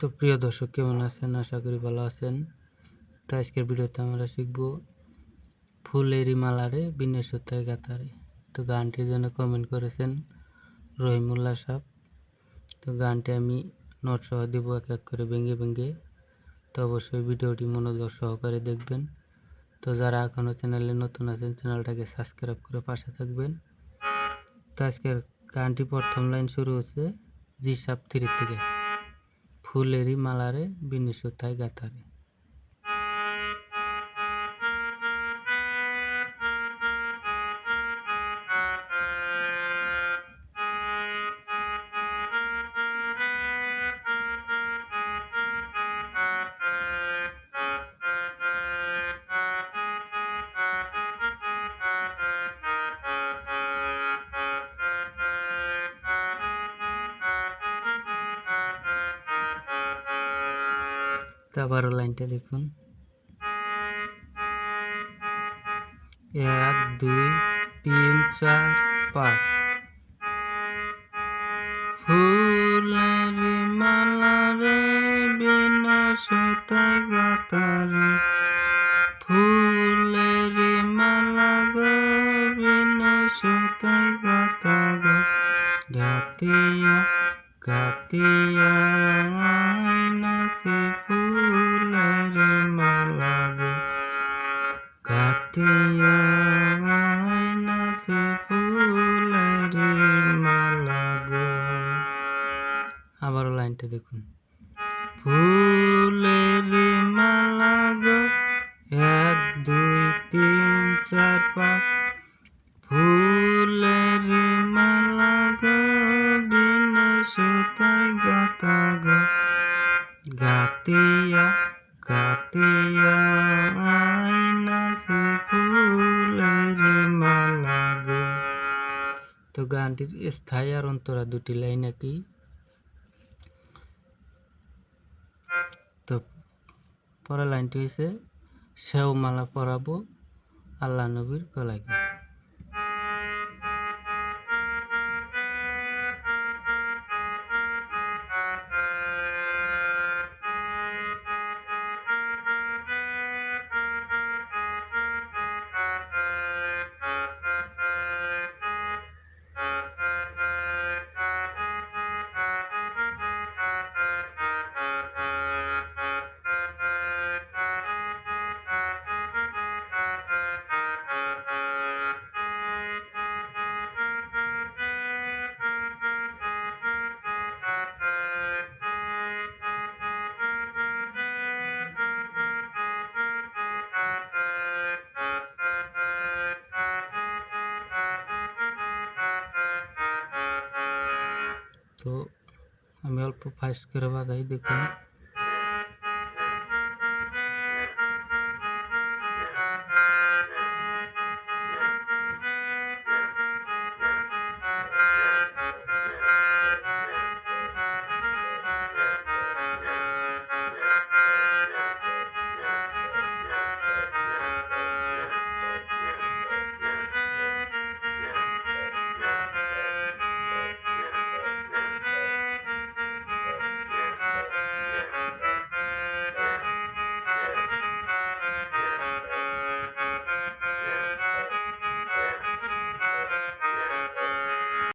তো প্রিয় দর্শক, কেমন আছেন? আশা করি ভালো আছেন। তো আজকের ভিডিওতে আমরা শিখব ফুলেরি মালারে বিনা সুতায় গাঁথারে। তো গানটির জন্য কমেন্ট করেছেন রহিমুল্লাহ সাহেব। তো গানটি আমি নোট সহ দিব এক এক করে ভেঙে ভেঙে। তো অবশ্যই ভিডিওটি মনোযোগ সহকারে দেখবেন। তো যারা এখনও চ্যানেলে নতুন আছেন, চ্যানেলটাকে সাবস্ক্রাইব করে পাশে থাকবেন। তো আজকের গানটি প্রথম লাইন শুরু হচ্ছে G♯3 থেকে। ফুলেরি মালারে বিনা সুতায় গাঁথারে। আবারও লাইনটা দেখুন, 1 2 3 4 5। ফুলেরি মালারে বিনা সুতায় গাঁথারে, ফুলেরি মালা গো বিনা সুতায় গাঁথা গো, গাঁথিয়া গাঁথিয়া নাচে ফুলেরি মালা গো, গাঁথিয়া নাচে ফুলেরি মালা গো। আবারও লাইনটা দেখুন, ফুলেরি মালা গো 1 2 3 4 5। ফুলেরি মালা গো বিনা সুতায় গাঁথা গো, গাঁথিয়া গাঁথিয়া নাচে ফুলেরি মালা গো। তো গানটির স্থায়ী আর অন্তরা দুটি লাইন একই। তো পরের লাইনটি হয়েছে সেও মালা পরাবো আল্লাহ নবীর গলায়। তো আমি অল্প ফাস্ট করে বাজাই, দেখুন।